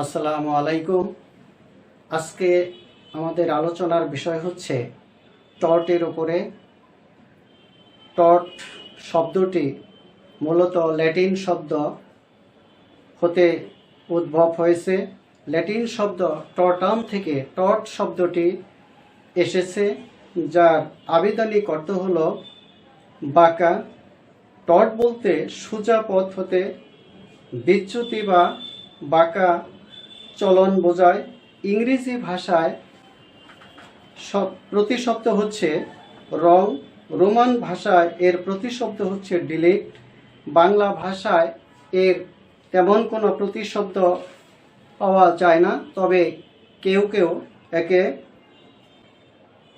আসসালামু আলাইকুম। আজকে আমাদের আলোচনার বিষয় হচ্ছে টর্টের উপরে। টর্ট শব্দটি মূলত ল্যাটিন শব্দ হতে উদ্ভব হয়েছে। ল্যাটিন শব্দ টর্টাম থেকে টর্ট শব্দটি এসেছে, যার আবিধানিক অর্থ হল বাঁকা। টর্ট বলতে সোজা পথ হতে বিচ্যুতি বা বাঁকা চলন বোঝায়। ইংরেজি ভাষায় প্রতিশব্দ হচ্ছে রং, রোমান ভাষায় এর প্রতিশব্দ হচ্ছে ডিলেক্ট, বাংলা ভাষায় এর তেমন কোনো প্রতিশব্দ পাওয়া যায় না, তবে কেউ কেউ একে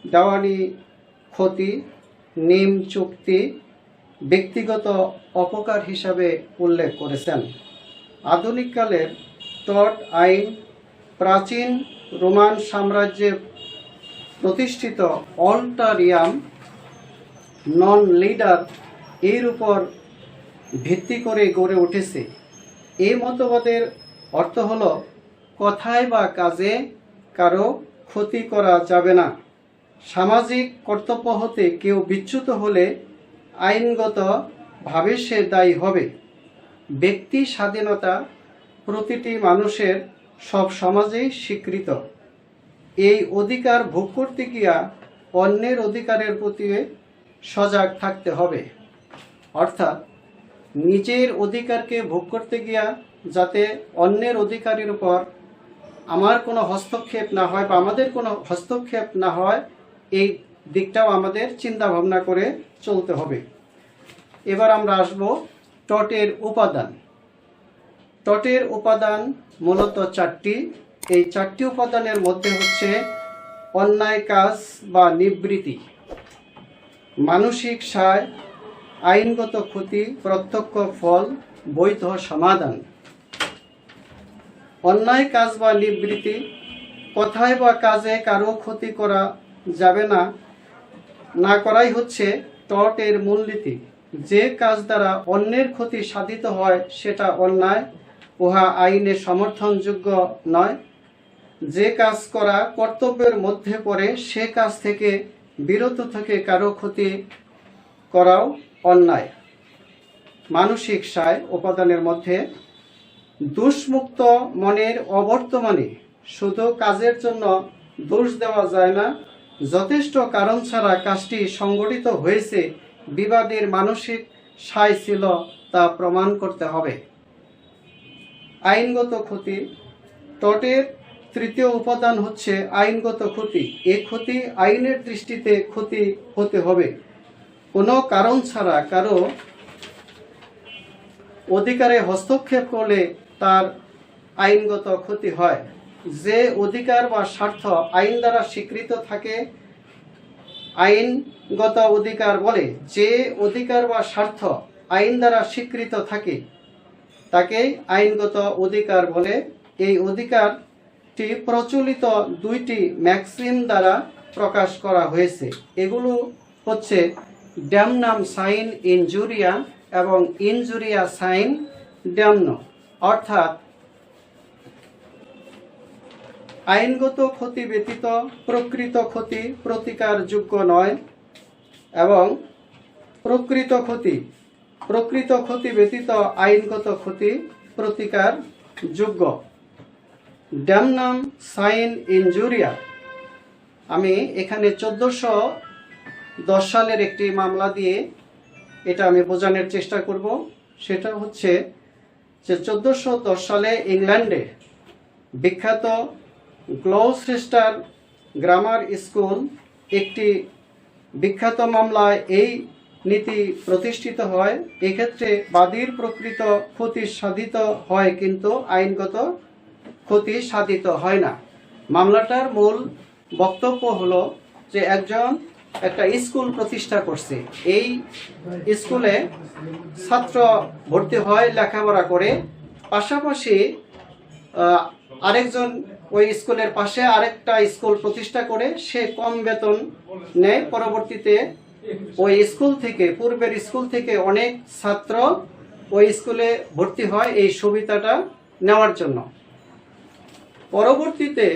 দেওয়ানি ক্ষতি, নিম চুক্তি, ব্যক্তিগত অপকার হিসাবে উল্লেখ করেছেন। আধুনিককালের টর্ট আইন প্রাচীন রোমান সাম্রাজ্যে প্রতিষ্ঠিত অল্টারিয়াম নন লিডার এর উপর ভিত্তি করে গড়ে উঠেছে। এই মতবাদের অর্থ হল কথায় বা কাজে কারো ক্ষতি করা যাবে না। সামাজিক কর্তব্য হতে কেউ বিচ্যুত হলে আইনগতভাবে সে দায়ী হবে। ব্যক্তি স্বাধীনতা প্রতিটি মানুষের সব সমাজেই স্বীকৃত। এই অধিকার ভোগ করতে গিয়া অন্যের অধিকারের প্রতি সজাগ থাকতে হবে, অর্থাৎ নিজের অধিকারকে ভোগ করতে গিয়া যাতে অন্যের অধিকারের উপর আমার কোনো হস্তক্ষেপ না হয় বা আমাদের কোনো হস্তক্ষেপ না হয়, এই দিকটাও আমাদের চিন্তা ভাবনা করে চলতে হবে। এবার আমরা আসব টর্টের উপাদান। টর্টের উপাদান মূলত চারটি। এই চারটি উপাদানের মধ্যে হচ্ছে অন্যায় কাজ বা নিবৃত্তি, মানসিক সায়, আইনগত ক্ষতি, প্রত্যক্ষ ফল, বৈধ সমাধান। অন্যায় কাজ বা নিবৃত্তি, কথায় বা কাজে কারো ক্ষতি করা যাবে না, না করাই হচ্ছে টর্টের মূলনীতি। যে কাজ দ্বারা অন্যের ক্ষতি সাধিত হয় সেটা অন্যায়, উহা আইনের সমর্থনযোগ্য নয়। যে কাজ করা কর্তব্যের মধ্যে পড়ে সে কাজ থেকে বিরত থেকে কারো ক্ষতি করাও অন্যায়। মানসিক সায় উপাদানের মধ্যে দোষমুক্ত মনের অবর্তমানে শুধু কাজের জন্য দোষ দেওয়া যায় না, যথেষ্ট কারণ ছাড়া কাজটি সংগঠিত হয়েছে, বিবাদের মানসিক সায় ছিল তা প্রমাণ করতে হবে। আইনগত ক্ষতি, টর্টের তৃতীয় উপাদান হচ্ছে আইনগত ক্ষতি। এই ক্ষতি আইনের দৃষ্টিতে ক্ষতি হতে হবে। কোনো কারণ ছাড়া কারো অধিকারে হস্তক্ষেপ করলে তার আইনগত ক্ষতি হয়। যে অধিকার বা স্বার্থ আইন দ্বারা স্বীকৃত থাকে আইনগত অধিকার বলে। যে অধিকার বা স্বার্থ আইন দ্বারা স্বীকৃত থাকে তাকে আইনগত অধিকার বলে। এই অধিকারটি প্রচলিত দুইটি ম্যাক্সিম দ্বারা প্রকাশ করা হয়েছে। এগুলো হচ্ছে ড্যামনাম সাইন ইনজুরিয়া এবং ইনজুরিয়া সাইন ড্যামনো, অর্থাৎ আইনগত ক্ষতি ব্যতীত প্রকৃত ক্ষতি প্রতিকারযোগ্য নয় এবং প্রকৃত ক্ষতি ব্যতীত আইনগত ক্ষতি প্রতিকারযোগ্য। ড্যামনাম সাইন ইনজুরিয়া, আমি এখানে 1410 সালের একটি মামলা দিয়ে এটা আমি বোঝানোর চেষ্টা করব। সেটা হচ্ছে যে 1410 সালে ইংল্যান্ডে বিখ্যাত গ্লৌচেস্টার গ্রামার স্কুল একটি বিখ্যাত মামলায় এই নীতি প্রতিষ্ঠিত হয়। এক্ষেত্রে বাদীর প্রকৃত ক্ষতি সাধিত হয় কিন্তু আইনগত ক্ষতি সাধিত হয় না। মামলাটার মূল বক্তব্য হলো যে একটা স্কুল প্রতিষ্ঠা করছে। এই স্কুলে ছাত্র ভর্তি হয়, লেখাপড়া করে, পাশাপাশি আরেকজন ওই স্কুলের পাশে আরেকটা স্কুল প্রতিষ্ঠা করে সে কম বেতন নেয়। পরবর্তীতে ওই স্কুল থেকে, পূর্বের স্কুল থেকে অনেক ছাত্র ওই স্কুলে ভর্তি হয় এই সুবিধাটা নেওয়ার জন্য। পরবর্তীতে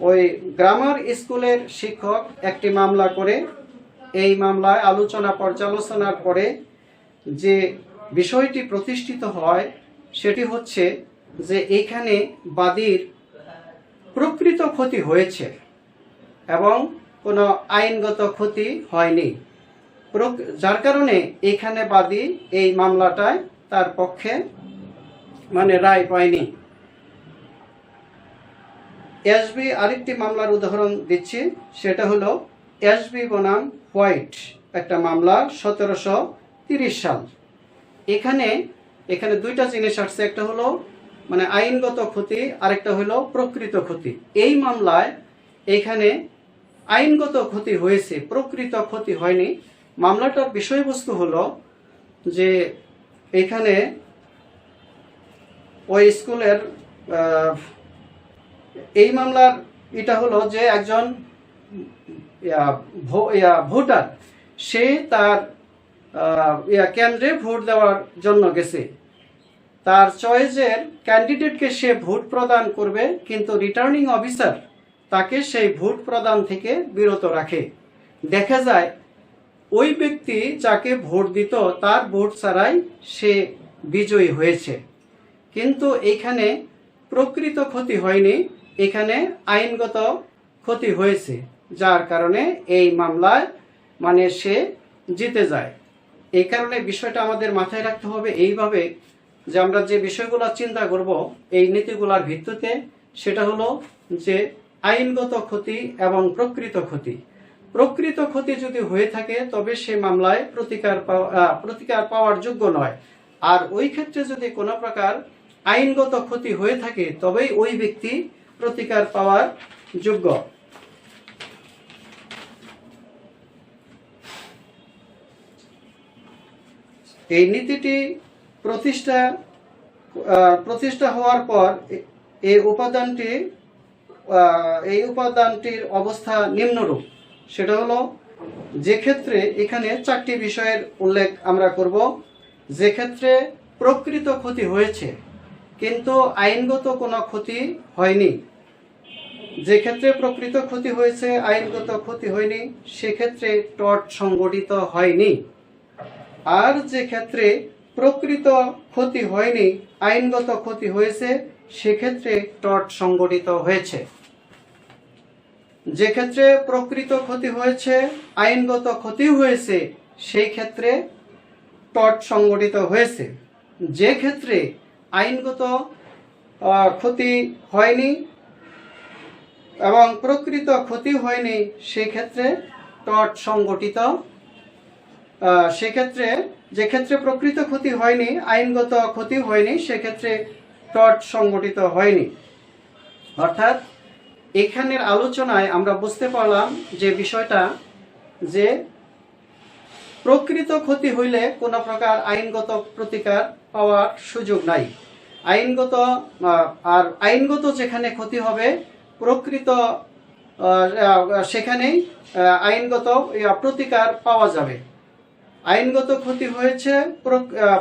ওই গ্রামার স্কুলের শিক্ষক একটি মামলা করে, এই মামলায় আলোচনা পর্যালোচনার পরে যে বিষয়টি প্রতিষ্ঠিত হয় সেটি হচ্ছে যে এইখানে বাদীর প্রকৃত ক্ষতি হয়েছে এবং কোনো আইনগত ক্ষতি হয়নি, যার কারণে এখানে বাদী এই মামলাটায় তার পক্ষে রায় পায়নি। এসবি আরেকটি মামলার উদাহরণ দিচ্ছি, সেটা হলো এসবি বনাম হোয়াইট, একটা মামলা 1730 সাল। এখানে দুইটা জিনিস আসছে, একটা হলো আইনগত ক্ষতি, আরেকটা হলো প্রকৃত ক্ষতি। এই মামলায় এখানে আইনগত ক্ষতি হয়েছে, প্রকৃত ক্ষতি হয়নি। মামলাটার বিষয়বস্তু হলো যে এখানে ওই স্কুলের এই মামলার এটা হলো যে একজন ভোটার, সে তার কেন্দ্রে ভোট দেওয়ার জন্য গেছে, তার চয়েসের ক্যান্ডিডেটকে সে ভোট প্রদান করবে, কিন্তু রিটার্নিং অফিসার তাকে সেই ভোট প্রদান থেকে বিরত রাখে। দেখা যায় ওই ব্যক্তি যাকে ভোট দিত তার ভোট ছাড়াই সে বিজয়ী হয়েছে, কিন্তু এইখানে প্রকৃত ক্ষতি হয়নি, এখানে আইনগত ক্ষতি হয়েছে, যার কারণে এই মামলায় সে জিতে যায়। এই কারণে বিষয়টা আমাদের মাথায় রাখতে হবে এইভাবে যে আমরা যে বিষয়গুলো চিন্তা করব এই নীতিগুলোর ভিত্তিতে, সেটা হলো যে আইনগত ক্ষতি এবং প্রকৃত ক্ষতি। প্রকৃত ক্ষতি যদি হয়ে থাকে তবে সে মামলায় প্রতিকার পাওয়ার যোগ্য নয়, আর ওই ক্ষেত্রে যদি কোনো প্রকার আইনগত ক্ষতি হয়ে থাকে তবেই ওই ব্যক্তি প্রতিকার পাওয়ার যোগ্য। এই নীতিটি প্রতিষ্ঠা হওয়ার পর এই উপাদানটির অবস্থা নিম্নরূপ। সেটা হলো যে ক্ষেত্রে এখানে 4টি বিষয়ের উল্লেখ আমরা করব। যে ক্ষেত্রে প্রকৃত ক্ষতি হয়েছে কিন্তু আইনগত কোনো ক্ষতি হয়নি, যে ক্ষেত্রে প্রকৃত ক্ষতি হয়েছে আইনগত ক্ষতি হয়নি সেক্ষেত্রে টর্ট সংগঠিত হয়নি, আর যে ক্ষেত্রে প্রকৃত ক্ষতি হয়নি আইনগত ক্ষতি হয়েছে সেক্ষেত্রে টর্ট সংগঠিত হয়েছে। যে ক্ষেত্রে প্রকৃত ক্ষতি হয়েছে আইনগত ক্ষতি হয়েছে সেই ক্ষেত্রে টর্ট সংগঠিত হয়েছে। যে ক্ষেত্রে আইনগত ক্ষতি হয়নি এবং প্রকৃত ক্ষতি হয়নি সেই ক্ষেত্রে টর্ট সংগঠিত, সেক্ষেত্রে যে ক্ষেত্রে প্রকৃত ক্ষতি হয়নি আইনগত ক্ষতি হয়নি সেক্ষেত্রে টর্ট সংগঠিত হয়নি। অর্থাৎ এখানের আলোচনায় আমরা বুঝতে পারলাম যে বিষয়টা যে প্রকৃত ক্ষতি হইলে কোনো প্রকার আইনগত প্রতিকার পাওয়ার সুযোগ নাই, আইনগত যেখানে ক্ষতি হবে প্রকৃত সেখানেই আইনগত প্রতিকার পাওয়া যাবে। আইনগত ক্ষতি হয়েছে,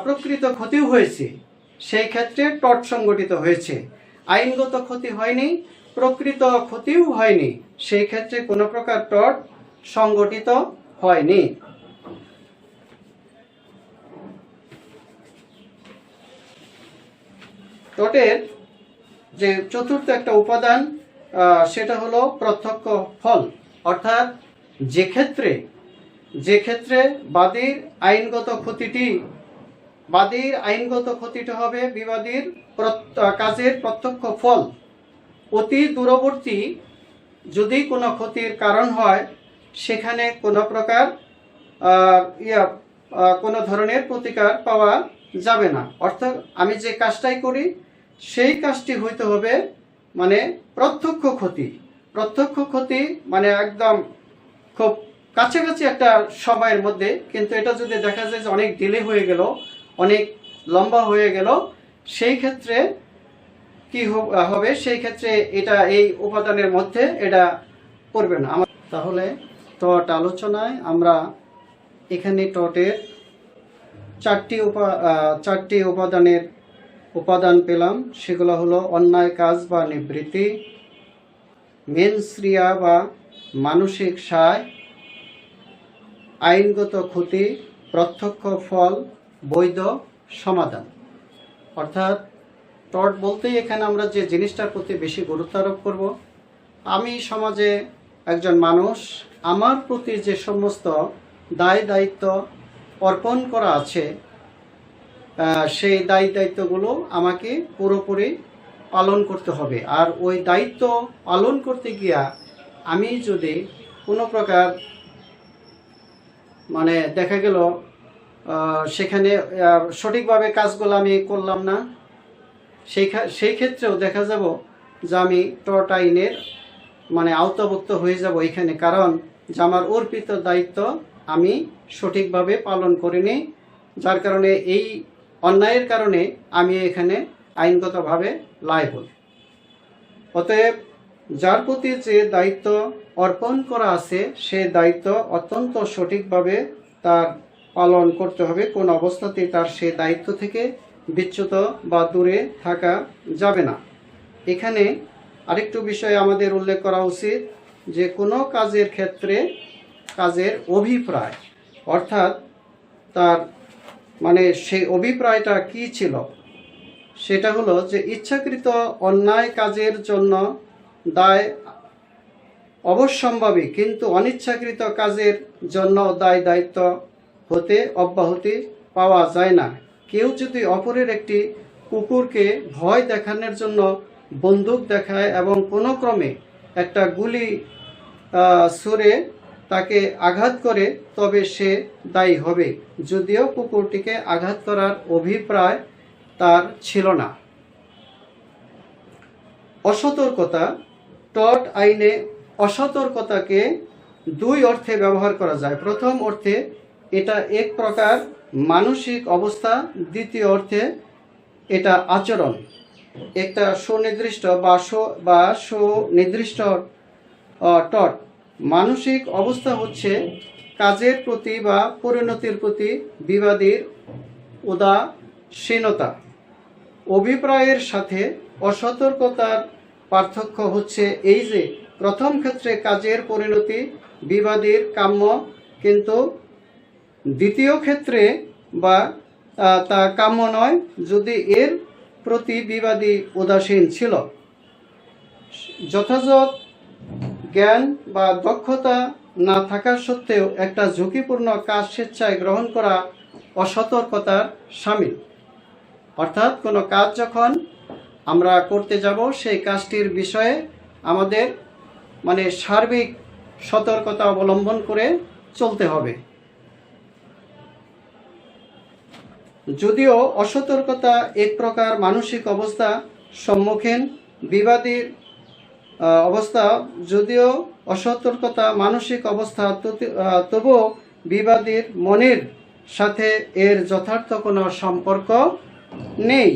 প্রকৃত ক্ষতিও হয়েছে, সেই ক্ষেত্রে টর্ট সংগঠিত হয়েছে। আইনগত ক্ষতি হয়নি, প্রকৃত ক্ষতিও হয়নি, সেই ক্ষেত্রে কোনো প্রকার টর্ট সংগঠিত হয়নি। টর্টের যে চতুর্থ একটা উপাদান সেটা হলো প্রত্যক্ষ ফল। অর্থাৎ যে ক্ষেত্রে বাদীর আইনগত ক্ষতিটি হবে বিবাদীর কাজের প্রত্যক্ষ ফল। অতি দূরবর্তী যদি কোনো ক্ষতির কারণ হয় সেখানে কোনো প্রকার কোনো ধরনের প্রতিকার পাওয়া যাবে না। অর্থাৎ আমি যে কাজটাই করি সেই কাজটি হইতে হবে প্রত্যক্ষ ক্ষতি একদম খুব কাছাকাছি একটা সময়ের মধ্যে, কিন্তু এটা যদি দেখা যায় যে অনেক ডিলে হয়ে গেল, অনেক লম্বা হয়ে গেল, সেই ক্ষেত্রে কি হবে, সেই ক্ষেত্রে এটা এই উপাদানের মধ্যে এটা পড়বে না। তাহলে টর্ট আলোচনায় আমরা এখানে টর্টের 4টি উপাদানের উপাদান পেলাম, সেগুলো হলো অন্যায় কাজ বা নিবৃত্তি, মেনস্রিয়া বা মানসিক সায়, আইনগত ক্ষতি, প্রত্যক্ষ ফল, বৈধ সমাধান। অর্থাৎ টর্ট বলতেই এখানে আমরা যে জিনিসটার প্রতি বেশি গুরুত্ব আরোপ করব, আমি সমাজে একজন মানুষ, আমার প্রতি যে সমস্ত দায় দায়িত্ব অর্পণ করা আছে, সেই দায় দায়িত্বগুলো আমাকে পুরোপুরি পালন করতে হবে। আর ওই দায়িত্ব পালন করতে গিয়া আমি যদি কোনো প্রকার মানে দেখা গেল সেখানে সঠিকভাবে কাজগুলো আমি করলাম না, সেই ক্ষেত্রেও দেখা যাব যে আমি টর্ট আইনের মানে আওতাভুক্ত হয়ে যাব এখানে, কারণ যে আমার অর্পিত দায়িত্ব আমি সঠিকভাবে পালন করিনি, যার কারণে এই অন্যায়ের কারণে আমি এখানে আইনগতভাবে লায়াবল। অতএব যার প্রতি যে দায়িত্ব অর্পণ করা আছে সে দায়িত্ব অত্যন্ত সঠিকভাবে তার পালন করতে হবে, কোন অবস্থাতেই তার সে দায়িত্ব থেকে বিচ্যুত বা দূরে থাকা যাবে না। এখানে আরেকটু বিষয় আমাদের উল্লেখ করা উচিত যে কোনো কাজের ক্ষেত্রে কাজের অভিপ্রায়, অর্থাৎ তার মানে সেই অভিপ্রায়টা কি ছিল, সেটা হলো যে ইচ্ছাকৃত অন্যায় কাজের জন্য দায় অবশ্যম্ভাবী, কিন্তু অনিচ্ছাকৃত কাজের জন্য দায় দায়িত্ব হতে অব্যাহতি পাওয়া যায় না। কেউ যদি অপরের একটি কুকুরকে ভয় দেখানোর জন্য বন্দুক দেখায় এবং কোনো ক্রমে একটা গুলি ছুড়ে তাকে আঘাত করে, তবে সে দায়ী হবে, যদিও কুকুরটিকে আঘাত করার অভিপ্রায় তার ছিল না। অসতর্কতা। টর্ট আইনে অসতর্কতাকে দুই অর্থে ব্যবহার করা যায়। প্রথম অর্থে এটা এক প্রকার মানসিক অবস্থা, দ্বিতীয় অর্থে এটা আচরণ, একটা সুনির্দিষ্ট বা সুনির্দিষ্ট টর্ট। মানসিক অবস্থা হচ্ছে কাজের প্রতি বা পরিণতির প্রতি বিবাদীর উদাসীনতা। অভিপ্রায়ের সাথে অসতর্কতার পার্থক্য হচ্ছে এই যে প্রথম ক্ষেত্রে কাজের পরিণতি বিবাদীর কাম্য, কিন্তু দ্বিতীয় ক্ষেত্রে বা তা কাম্য নয় যদি এর প্রতি বিবাদী উদাসীন ছিল। যথাযথ জ্ঞান বা দক্ষতা না থাকা সত্ত্বেও একটা ঝুঁকিপূর্ণ কাজ স্বেচ্ছায় গ্রহণ করা অসতর্কতার শামিল। অর্থাৎ কোনো কাজ যখন আমরা করতে যাব সেই কাজটির বিষয়ে আমাদের মানে সার্বিক সতর্কতা অবলম্বন করে চলতে হবে। যদিও অসতর্কতা এক প্রকার মানসিক অবস্থা সম্মুখীন বিবাদীর অবস্থা, যদিও অসতর্কতা মানসিক অবস্থা, তবুও বিবাদীর মনের সাথে এর যথার্থ কোনো সম্পর্ক নেই।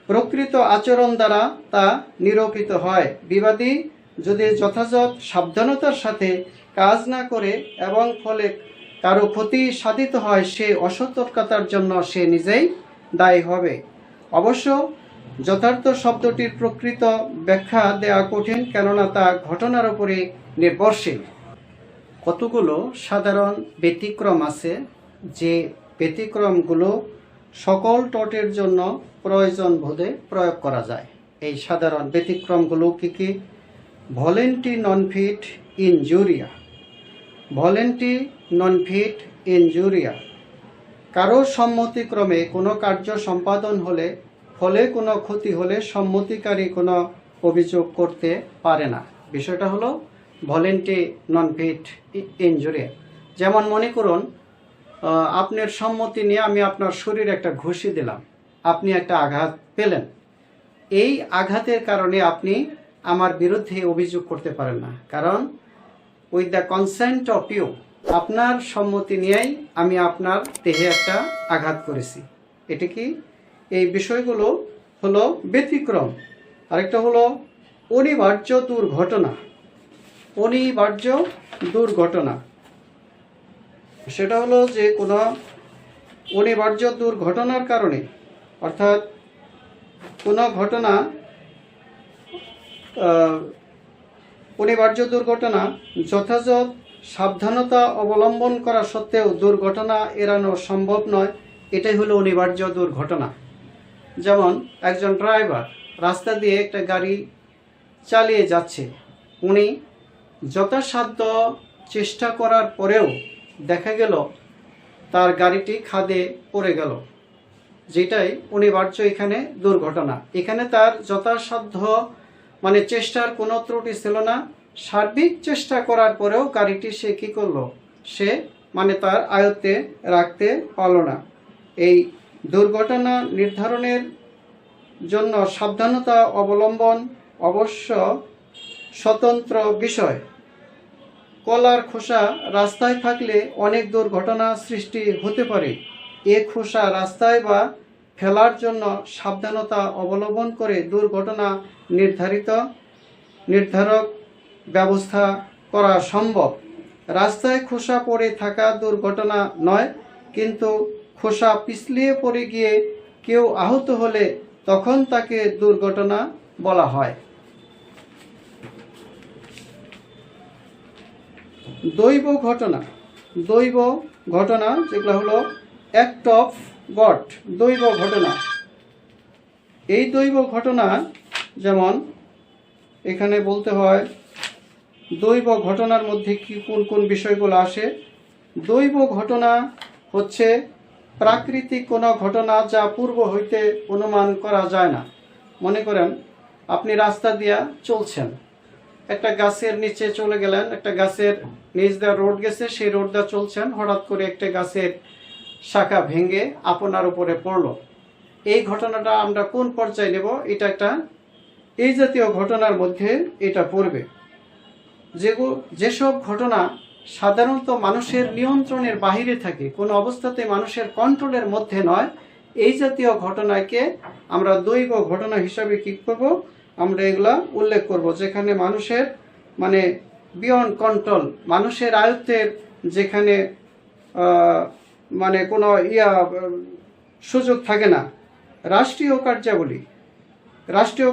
প্রকৃত আচরণ দ্বারা তা নিরূপিত হয়। বিবাদী যদি যথাযথ সাবধানতার সাথে কাজ না করে এবং ফলে কারো ক্ষতি সাধিত হয়, সে অসতর্কতার জন্য সে নিজেই দায়ী হবে। অবশ্য যথার্থ শব্দটির প্রকৃত ব্যাখ্যা দেওয়া কঠিন, কেননা তা ঘটনার উপরে নির্ভরশীল। কতগুলো সাধারণ ব্যতিক্রম আছে, যে ব্যতিক্রমগুলো সকল টর্টের জন্য প্রয়োজন বোধে প্রয়োগ করা যায়। এই সাধারণ ব্যতিক্রমগুলো কি কি? ভলেন্টি নন ফিট ইনজুরিয়া। ভলেন্টি নন ফিট ইনজুরিয়া, কারো সম্মতিক্রমে কোনো কার্য সম্পাদন হলে ফলে কোনো ক্ষতি হলে সম্মতিকারী কোনো অভিযোগ করতে পারে না। বিষয়টা হলো ভলেন্টি নন ফিট ইনজুরিয়া। যেমন মনে করুন, আপনার সম্মতি নিয়ে আমি আপনার শরীরে একটা ঘুষি দিলাম, আপনি একটা আঘাত পেলেন, এই আঘাতের কারণে আপনি আমার বিরুদ্ধে অভিযোগ করতে পারেন না, কারণ with the consent of you, আপনার সম্মতি নিয়েই আমি আপনার দেহে একটা আঘাত করেছি। এটা কি? এই বিষয়গুলো হলো ব্যতিক্রম। আরেকটা হলো অনিবার্য দুর্ঘটনা। অনিবার্য দুর্ঘটনা সেটা হলো যে কোনো অনিবার্য দুর্ঘটনার কারণে, অর্থাৎ কোনো ঘটনা অনিবার্য দুর্ঘটনা যথাযথ সাবধানতা অবলম্বন করা সত্ত্বেও দুর্ঘটনা এড়ানো সম্ভব নয়, এটাই হলো অনিবার্য দুর্ঘটনা। যেমন একজন ড্রাইভার রাস্তা দিয়ে একটা গাড়ি চালিয়ে যাচ্ছে, উনি যথাসাধ্য চেষ্টা করার পরেও দেখা গেল তার গাড়িটি খাদে পড়ে গেল, যেটাই অনিবার্য এখানে দুর্ঘটনা। এখানে তার যথাসাধ্য চেষ্টার কোনো ত্রুটি ছিল না, সার্বিক চেষ্টা করার পরেও গাড়িটি সে কী করলো, সে তার আয়ত্তে রাখতে পারলো না। এই দুর্ঘটনা নির্ধারণের জন্য সাবধানতা অবলম্বন অবশ্য স্বতন্ত্র বিষয়। কলার খোসা রাস্তায় থাকলে অনেক দুর্ঘটনা সৃষ্টি হতে পারে। এ খোসা রাস্তায় বা ফেলার জন্য সাবধানতা অবলম্বন করে দুর্ঘটনা নির্ধারক ব্যবস্থা করা সম্ভব। রাস্তায় খোসা পড়ে থাকা দুর্ঘটনা নয়, কিন্তু খোসা পিছলিয়ে পড়ে গিয়ে কেউ আহত হলে তখন তাকে দুর্ঘটনা বলা হয়। দৈব ঘটনা যেগুলো হলো অ্যাক্ট অফ গড, দৈব ঘটনা। এই দৈব ঘটনা যেমন এখানে বলতে হয়, দৈব ঘটনার মধ্যে কি কোন কোন বিষয়গুলো আসে। দৈব ঘটনা হচ্ছে প্রাকৃতিক কোনো ঘটনা যা পূর্ব হইতে অনুমান করা যায় না। মনে করেন আপনি রাস্তা দিয়া চলছেন, একটা গাছের নিচে চলে গেলেন, একটা গাছের নিচ দিয়ে রোড গেছে, সেই রোড দিয়ে চলছেন, হঠাৎ করে একটা গাছের শাখা ভেঙে আপনার উপরে পড়লো। এই ঘটনাটা আমরা কোন পর্যায়ে নেব? এটা একটা এই জাতীয় ঘটনার মধ্যে এটা পড়বে। যেসব ঘটনা সাধারণত মানুষের নিয়ন্ত্রণের বাহিরে থাকে, কোনো অবস্থাতে মানুষের কন্ট্রোলের মধ্যে নয়, এই জাতীয় ঘটনাকে আমরা দৈব ঘটনা হিসাবে কি করব, আমরা এগুলা উল্লেখ করব, যেখানে মানুষের বিয়ন্ড কন্ট্রোল, মানুষের আয়ত্তের যেখানে কোনো সুযোগ থাকে না। রাষ্ট্রীয়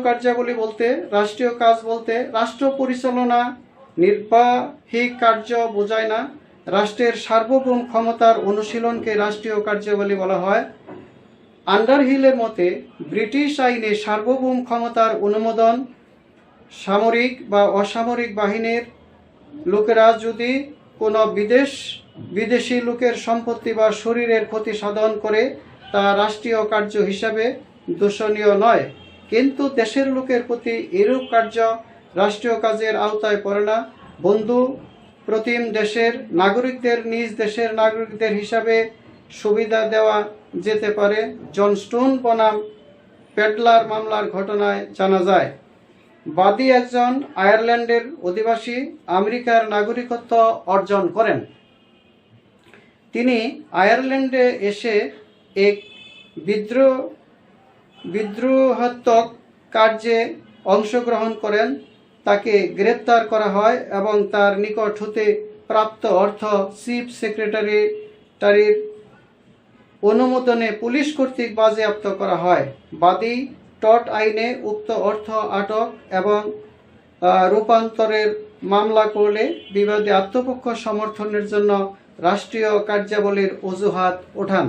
কার্যাবলী বলতে, রাষ্ট্রীয় কাজ বলতে রাষ্ট্র পরিচালনা নির্বাহী কার্য বোঝায় না। রাষ্ট্রের সার্বভৌম ক্ষমতার অনুশীলনকে রাষ্ট্রীয় কার্যাবলী বলা হয়। আন্ডারহিলের মতে ব্রিটিশ আইনে সার্বভৌম ক্ষমতার অনুমোদন সামরিক বা অসামরিক বাহিনীর লোকেরা যদি কোনো বিদেশি লোকের সম্পত্তি বা শরীরের ক্ষতি সাধন করে তা রাষ্ট্রীয় কার্য হিসাবে দূষণীয় নয়, কিন্তু দেশের লোকের প্রতি এরূপ কার্য রাষ্ট্রীয় কাজের আওতায় পড়ে না। বন্ধু প্রতিম দেশের নাগরিকদের নিজ দেশের নাগরিকদের হিসাবে সুবিধা দেওয়া যেতে পারে। জন স্টোন বনাম পেডলার মামলার ঘটনায় জানা যায়। বাদী একজন আয়ারল্যান্ডের অধিবাসী আমেরিকার নাগরিকত্ব অর্জন করেন। তিনি আয়ারল্যান্ডে এসে এক বিদ্রোহাত্মক কার্যে অংশগ্রহণ করেন। তাকে গ্রেপ্তার করা হয় এবং তার নিকট হতে প্রাপ্ত অর্থ চিফ সেক্রেটারির অনুমোদনে পুলিশ কর্তৃক বাজেয়াপ্ত করা হয়। বাদী টট আইনে উক্ত অর্থ আটক এবং রূপান্তরের মামলা করলে বিবাদী আত্মপক্ষ সমর্থনের জন্য রাষ্ট্রীয় কার্যাবলীর অজুহাত ওঠান।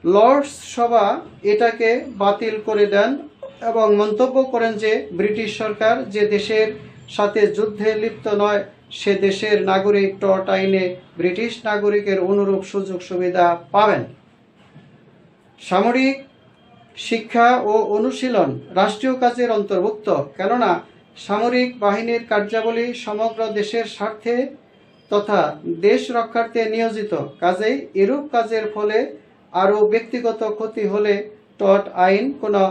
লর্ডস সভা এটাকে বাতিল করে দেন এবং মন্তব্য করেন যে ব্রিটিশ সরকার যে দেশের সাথে যুদ্ধে লিপ্ত নয় সে দেশের নাগরিক টট আইনে ব্রিটিশ নাগরিকের অনুরূপ সুযোগ সুবিধা পাবেন। সামরিক শিক্ষা ও অনুশীলন রাষ্ট্রীয় কাজের অন্তর্ভুক্ত, কেননা সামরিক বাহিনীর কার্যাবলী সমগ্র দেশের স্বার্থে তথা দেশ রক্ষার্থে নিয়োজিত। কাজেই এরূপ কাজের ফলে আরও ব্যক্তিগত ক্ষতি হলে টট আইন কোনো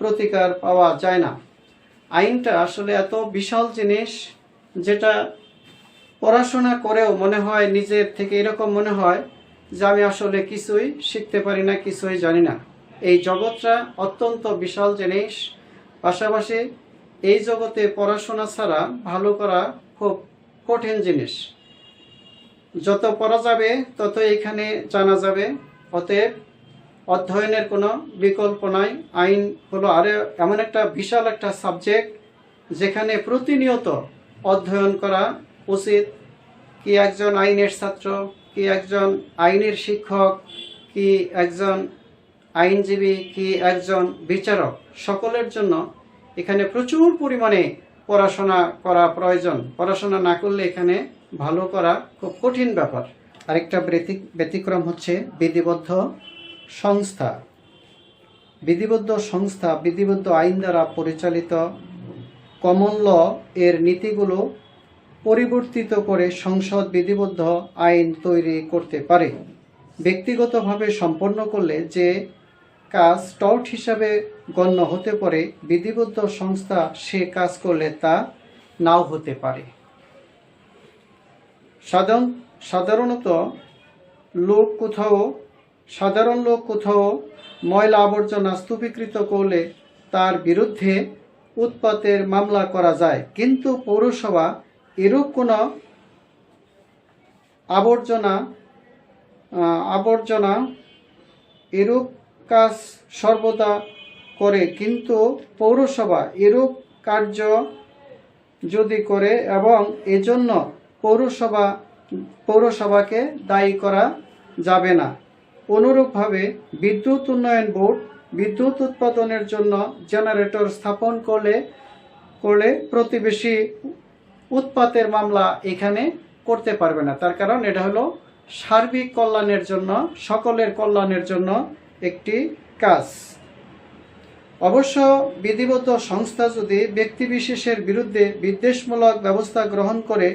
প্রতিকার পাওয়া যায় না। আইনটা আসলে এত বিশাল জিনিস, যেটা পড়াশোনা করেও মনে হয় নিজের থেকে এরকম মনে হয় যে আমি আসলে কিছুই শিখতে পারি না, কিছুই জানি না। এই জগৎটা অত্যন্ত বিশাল জিনিস, পাশাপাশি এই জগতে পড়াশোনা ছাড়া ভালো করা খুব কঠিন জিনিস। যত পড়া যাবে তত এখানে জানা যাবে। অতএব অধ্যয়নের কোনো বিকল্প নাই। আইন হলো আরও এমন একটা বিশাল একটা সাবজেক্ট যেখানে প্রতিনিয়ত অধ্যয়ন করা উচিত। কি একজন আইনের ছাত্র, কি একজন আইনের শিক্ষক, কি একজন আইনজীবী, কি একজন বিচারক, সকলের জন্য এখানে প্রচুর পরিমাণে পড়াশোনা করা প্রয়োজন। পড়াশোনা না করলে এখানে ভালো করা খুব কঠিন ব্যাপার। আরেকটা ব্যতিক্রম হচ্ছে বিধিবদ্ধ সংস্থা। বিধিবদ্ধ সংস্থা বিধিবদ্ধ আইন দ্বারা পরিচালিত কমন ল এর নীতিগুলো পরিবর্তিত করে সংসদ বিধিবদ্ধ আইন তৈরি করতে পারে। ব্যক্তিগতভাবে সম্পন্ন করলে যে কাজ টর্ট হিসাবে গণ্য হতে পারে, বিধিবদ্ধ সংস্থা সে কাজ করলে তা নাও হতে পারে। সাধারণ লোক কোথাও ময়লা আবর্জনা স্তূপীকৃত করলে তার বিরুদ্ধে উৎপাতের মামলা করা যায়, কিন্তু পৌরসভা এরূপ কোনো এরূপ কাজ সর্বদা করে, কিন্তু পৌরসভা এরূপ কার্য যদি করে এবং এজন্য পৌরসভাকে দায়ী করা যাবে না। অনুরূপভাবে বিদ্যুৎ উন্নয়ন বোর্ড বিদ্যুৎ উৎপাদনের জন্য জেনারেটর স্থাপন করলে প্রতিবেশী উৎপাতের মামলা এখানে করতে পারবে না। তার কারণ এটা হলো সার্বিক কল্যাণের জন্য, সকলের কল্যাণের জন্য একটি কাজ। অবশ্য বিধিবদ্ধ সংস্থা যদি ব্যক্তিবিশেষের বিরুদ্ধে বিদ্বেষমূলক ব্যবস্থা গ্রহণ করে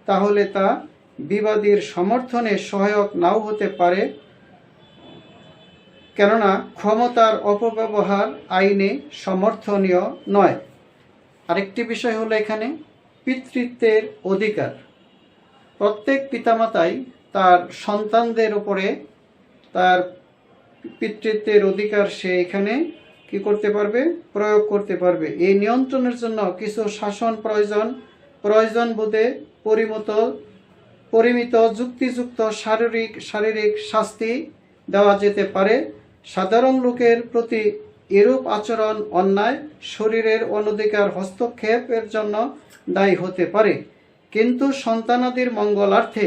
তাহলে তা বিবাদীর সমর্থনে সহায়ক নাও হতে পারে, কেননা ক্ষমতার অপব্যবহার আইনে সমর্থনীয় নয়। আরেকটি বিষয় হলো এখানে পিতৃত্বের অধিকার। প্রত্যেক পিতামাতাই তার সন্তানদের উপরে তার পিতৃত্বের অধিকার সে এখানে কি করতে পারবে, প্রয়োগ করতে পারবে। এই নিয়ন্ত্রণের জন্য কিছু শাসন প্রয়োজন বোধে পরিমিত যুক্তিযুক্ত শারীরিক শাস্তি দেওয়া যেতে পারে। সাধারণ লোকের প্রতি এরূপ আচরণ অন্যায়, শরীরের অনধিকার হস্তক্ষেপের জন্য দায়ী হতে পারে, কিন্তু সন্তানাদির মঙ্গলার্থে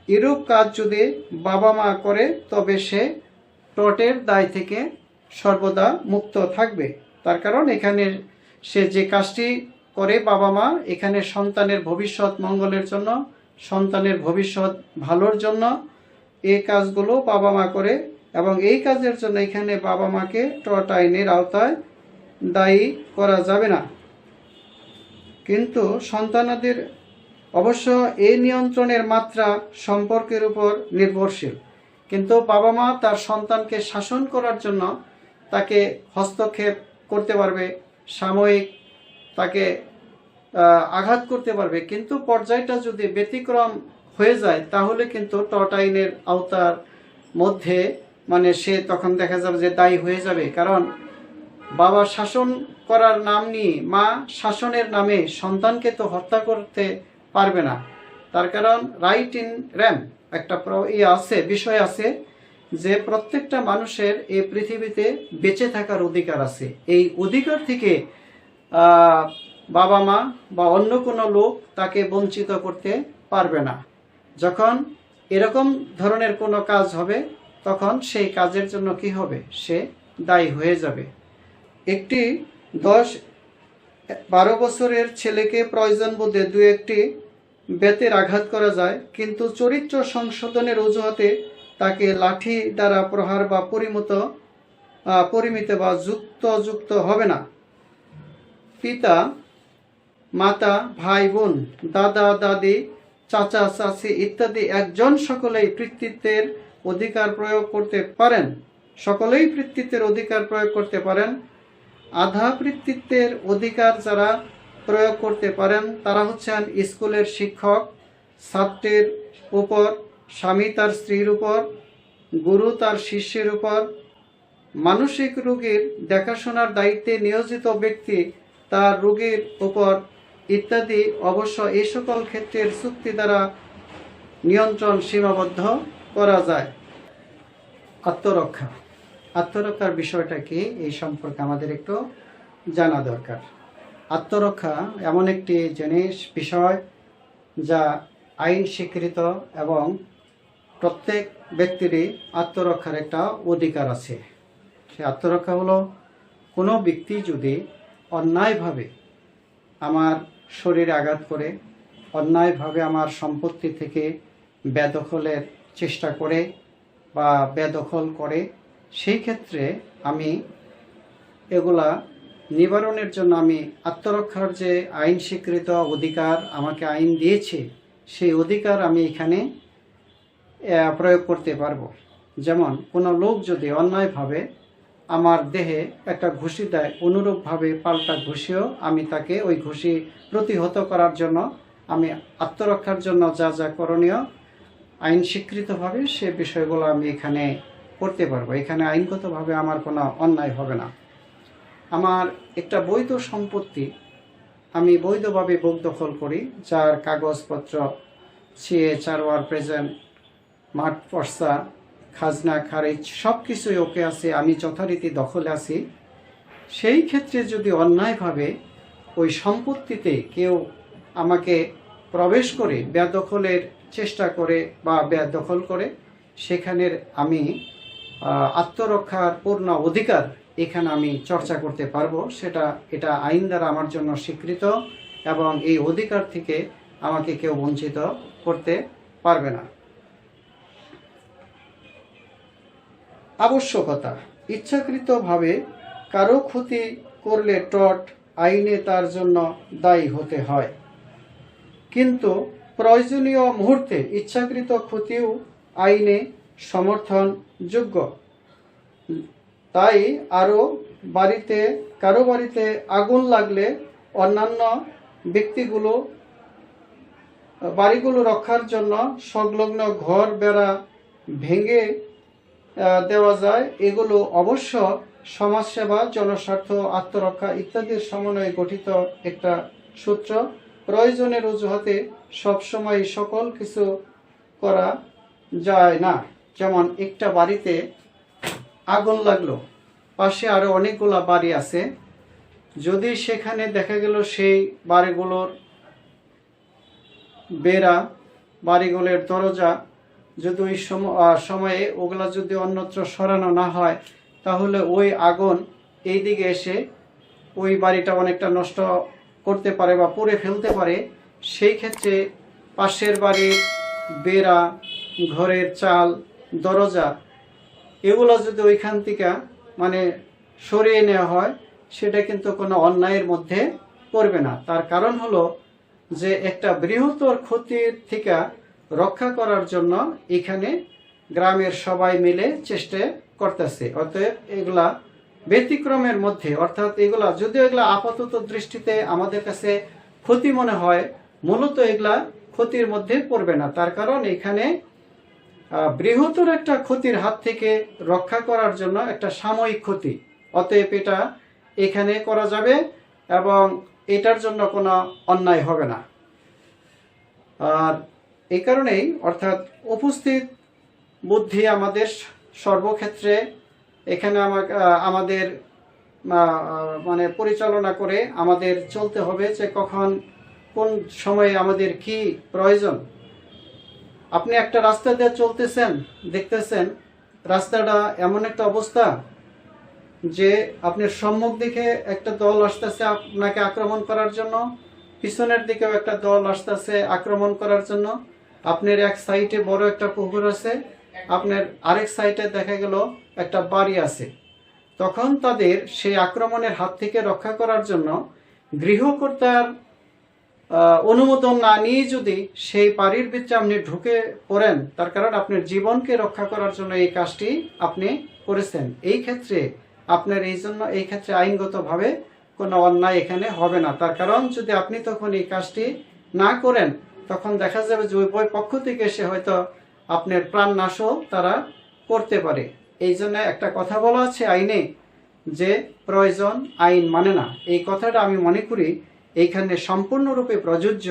এরূপ কাজ যদি বাবা মা করে তবে সে টর্টের দায় থেকে সর্বদা মুক্ত থাকবে। তার কারণ এখানে সে যে কাজটি করে বাবা মা, এখানে সন্তানের ভবিষ্যৎ মঙ্গলের জন্য, সন্তানের ভবিষ্যৎ ভালোর জন্য এই কাজগুলো বাবা মা করে, এবং এই কাজের জন্য এখানে বাবা মাকে টর্ট আইনের আওতায় দায়ী করা যাবে না। কিন্তু সন্তানাদের অবশ্য এই নিয়ন্ত্রণের মাত্রা সম্পর্কের উপর নির্ভরশীল। কিন্তু বাবা মা তার সন্তানকে শাসন করার জন্য তাকে হস্তক্ষেপ করতে পারবে, সাময়িক তাকে আঘাত করতে পারবে, কিন্তু পর্যায়টা যদি ব্যতিক্রম হয়ে যায় তাহলে কিন্তু টর্ট আইনের আওতার মধ্যে সে তখন দেখা যাবে যে দায়ী হয়ে যাবে। কারণ বাবা শাসন করার নাম নিয়ে মা শাসনের নামে সন্তানকে তো হত্যা করতে পারবে না। তার কারণ রাইট ইন র্যাম একটা বিষয় আছে যে প্রত্যেকটা মানুষের এই পৃথিবীতে বেঁচে থাকার অধিকার আছে। এই অধিকার থেকে বাবা মা বা অন্য কোনো লোক তাকে বঞ্চিত করতে পারবে না। যখন এরকম ধরনের কোনো কাজ হবে তখন সেই কাজের জন্য কি হবে, সে দায়ী হয়ে যাবে। একটি 10-12 বছরের ছেলেকে প্রয়োজন বোধে দু একটি বেতের আঘাত করা যায়, কিন্তু চরিত্র সংশোধনের অজুহাতে তাকে লাঠি দ্বারা প্রহার বা পরিমিত বা যুক্ত হবে না। পিতা মাতা, ভাই বোন, দাদা দাদি, চাচা চাচি ইত্যাদি একজন সকলেই পিতৃত্বের অধিকার প্রয়োগ করতে পারেন। আধা পিতৃত্বের অধিকার যারা প্রয়োগ করতে পারেন তারা হচ্ছেন স্কুলের শিক্ষক ছাত্রের উপর, স্বামী তার স্ত্রীর উপর, গুরু তার শিষ্যের উপর, মানসিক রোগীর দেখাশোনার দায়িত্বে নিয়োজিত ব্যক্তি তার রোগীর উপর ইত্যাদি। অবশ্য এই সকল ক্ষেত্রের চুক্তি দ্বারা নিয়ন্ত্রণ সীমাবদ্ধ করা যায়। আত্মরক্ষা। আত্মরক্ষার বিষয়টা কি এই সম্পর্কে আমাদের একটু জানা দরকার। আত্মরক্ষা এমন একটি বিষয় যা আইন স্বীকৃত এবং প্রত্যেক ব্যক্তিরই আত্মরক্ষার একটা অধিকার আছে। সে আত্মরক্ষা হলো কোনো ব্যক্তি যদি অন্যায়ভাবে আমার শরীরে আঘাত করে, অন্যায়ভাবে আমার সম্পত্তি থেকে বেদখলের চেষ্টা করে বা বেদখল করে, সেই ক্ষেত্রে আমি এগুলা নিবারণের জন্য আমি আত্মরক্ষার যে আইন স্বীকৃত অধিকার আমাকে আইন দিয়েছে, সেই অধিকার আমি এখানে প্রয়োগ করতে পারবো। যেমন কোনো লোক যদি অন্যায়ভাবে আমার দেহে একটা ঘুষি দেয়, অনুরূপভাবে পাল্টা ঘুষিও আমি তাকে ওই ঘুষি প্রতিহত করার জন্য আমি আত্মরক্ষার জন্য যা যা করণীয় আইন স্বীকৃতভাবে সে বিষয়গুলো আমি এখানে করতে পারবো। এখানে আইনগতভাবে আমার কোনো অন্যায় হবে না। আমার একটা বৈধ সম্পত্তি আমি বৈধভাবে বুক দখল করি, যার কাগজপত্র সিএ, চারওয়ার, প্রেজেন্ট, মাঠ পর্সা, খাজনা খারিজ সব কিছুই ওকে আছে, আমি যথারীতি দখলে আছি। সেই ক্ষেত্রে যদি অন্যায়ভাবে ওই সম্পত্তিতে কেউ আমাকে প্রবেশ করে বেদখলের চেষ্টা করে বা বেদখল করে, সেখানের আমি আত্মরক্ষার পূর্ণ অধিকার এখানে আমি চর্চা করতে পারবো। এটা আইন দ্বারা আমার জন্য স্বীকৃত এবং এই অধিকার থেকে আমাকে কেউ বঞ্চিত করতে পারবে না। আবশ্যকতা: ইচ্ছাকৃতভাবে কারো ক্ষতি করলে আইনে তার জন্য দায়ী হতে হয়, কিন্তু প্রয়োজনীয় মুহূর্তে ইচ্ছাকৃত ক্ষতিও আইনে সমর্থনযোগ্য। তাই কারো বাড়িতে আগুন লাগলে অন্যান্য বাড়িগুলো রক্ষার জন্য সংলগ্ন ঘর বেড়া ভেঙে দেওয়া যায়। এগুলো অবশ্য সমাজসেবা, জনস্বার্থ, আত্মরক্ষা ইত্যাদির সমন্বয়ে গঠিত একটা সূত্র। প্রয়োজনের অজুহাতে সবসময় সকল কিছু করা যায় না। যেমন একটা বাড়িতে আগুন লাগলো, পাশে আরো অনেকগুলা বাড়ি আছে, যদি সেখানে দেখা গেল সেই বাড়িগুলোর বেড়া, বাড়িগুলোর দরজা যদি ওই সময়ে ওগুলা যদি অন্যত্র সরানো না হয়, তাহলে ওই আগুন এই দিকে এসে ওই বাড়িটা অনেকটা নষ্ট করতে পারে বা পুড়ে ফেলতে পারে। সেই ক্ষেত্রে পাশের বাড়ির বেড়া, ঘরের চাল, দরজা এগুলো যদি ওইখান থেকে সরিয়ে নেওয়া হয়, সেটা কিন্তু কোনো অন্যায়ের মধ্যে পড়বে না। তার কারণ হলো যে একটা বৃহত্তর ক্ষতির থেকে রক্ষা করার জন্য এখানে গ্রামের সবাই মিলে চেষ্টা করতেছে। অতএব এগুলা ব্যতিক্রমের মধ্যে, অর্থাৎ যদিও এগুলা আপাতত দৃষ্টিতে আমাদের কাছে ক্ষতি মনে হয়, মূলত এগুলা ক্ষতির মধ্যে পড়বে না। তার কারণ এখানে বৃহত্তর একটা ক্ষতির হাত থেকে রক্ষা করার জন্য একটা সাময়িক ক্ষতি, অতএব এটা এখানে করা যাবে এবং এটার জন্য কোনো অন্যায় হবে না। আর এই কারণেই অর্থাৎ উপস্থিত বুদ্ধি আমাদের সর্বক্ষেত্রে এখানে আমাদের পরিচালনা করে আমাদের চলতে হবে যে কখন কোন সময়ে আমাদের কি প্রয়োজন। আপনি একটা রাস্তা দিয়ে চলতেছেন, দেখতেছেন রাস্তাটা এমন একটা অবস্থা যে আপনার সম্মুখ দিকে একটা দল আসতেছে আপনাকে আক্রমণ করার জন্য, পিছনের দিকেও একটা দল আসতেছে আক্রমণ করার জন্য। আপনার এক সাইডে বড় একটা পুকুর আছে, আপনার আরেক সাইডে দেখা গেল একটা বাড়ি আছে। তখন তাদের সেই আক্রমণের হাত থেকে রক্ষা করার জন্য গৃহকর্তার অনুমোদন না নিয়ে যদি সেই বাড়ির ভিতরে আপনি ঢুকে পড়েন, তার কারণ আপনার জীবনকে রক্ষা করার জন্য এই কাজটি আপনি করেছেন, এই ক্ষেত্রে আপনার এই ক্ষেত্রে আইনগতভাবে কোনো অন্যায় এখানে হবে না। তার কারণ যদি আপনি তখন এই কাজটি না করেন, তখন দেখা যাবে যে ওই পক্ষ থেকে এসে হয়তো আপনার প্রাণ নাশও তারা করতে পারে। এই জন্য একটা কথা বলা আছে আইনে যে প্রয়োজন আইন মানে না। এই কথাটা আমি মনে করি এইখানে সম্পূর্ণরূপে প্রযোজ্য।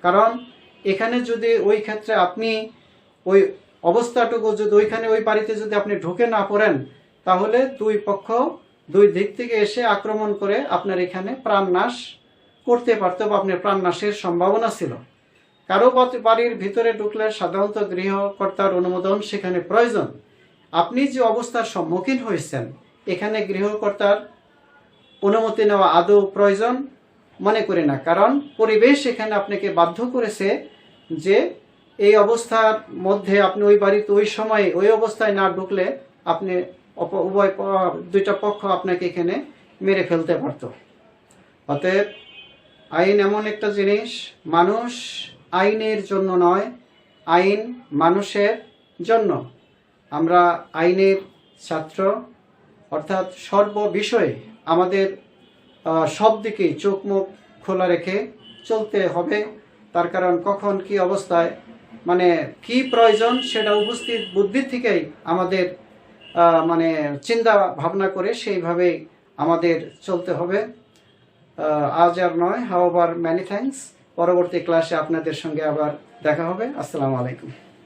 কারণ এখানে যদি ওই ক্ষেত্রে আপনি ওই অবস্থাটুকু যদি ওইখানে ওই বাড়িতে যদি আপনি ঢুকে না পড়েন, তাহলে দুই পক্ষ দুই দিক থেকে এসে আক্রমণ করে আপনার এখানে প্রাণনাশ করতে পারতো বা আপনার প্রাণনাশের সম্ভাবনা ছিল। কারো বাড়ির ভিতরে ঢুকলে সাধারণত গৃহকর্তার অনুমোদন সেখানে প্রয়োজন। আপনি যে অবস্থার সম্মুখীন হয়েছেন এখানে গৃহকর্তার অনুমতি নেওয়া আদৌ প্রয়োজন মনে করি না, কারণ পরিবেশ এখানে আপনাকে বাধ্য করেছে যে এই অবস্থার মধ্যে আপনি ওই বাড়িতে ওই সময়ে ওই অবস্থায় না ঢুকলে আপনি উভয় দুইটা পক্ষ আপনাকে এখানে মেরে ফেলতে পারত। অতএব আইন এমন একটা জিনিস, মানুষ আইনের জন্য নয়, আইন মানুষের জন্য। আমরা আইনের ছাত্র, অর্থাৎ সর্ব বিষয়ে আমাদের সব দিকেই চোখ মুখ খোলা রেখে চলতে হবে। তার কারণ কখন কি অবস্থায় মানে কি প্রয়োজন সেটা উপস্থিত বুদ্ধি থেকেই আমাদের চিন্তা ভাবনা করে সেইভাবেই আমাদের চলতে হবে। আজ আর নয়, হাওয়ার ম্যানি থ্যাঙ্কস। পরবর্তী ক্লাসে আপনাদের সঙ্গে আবার দেখা হবে। আসসালামু আলাইকুম।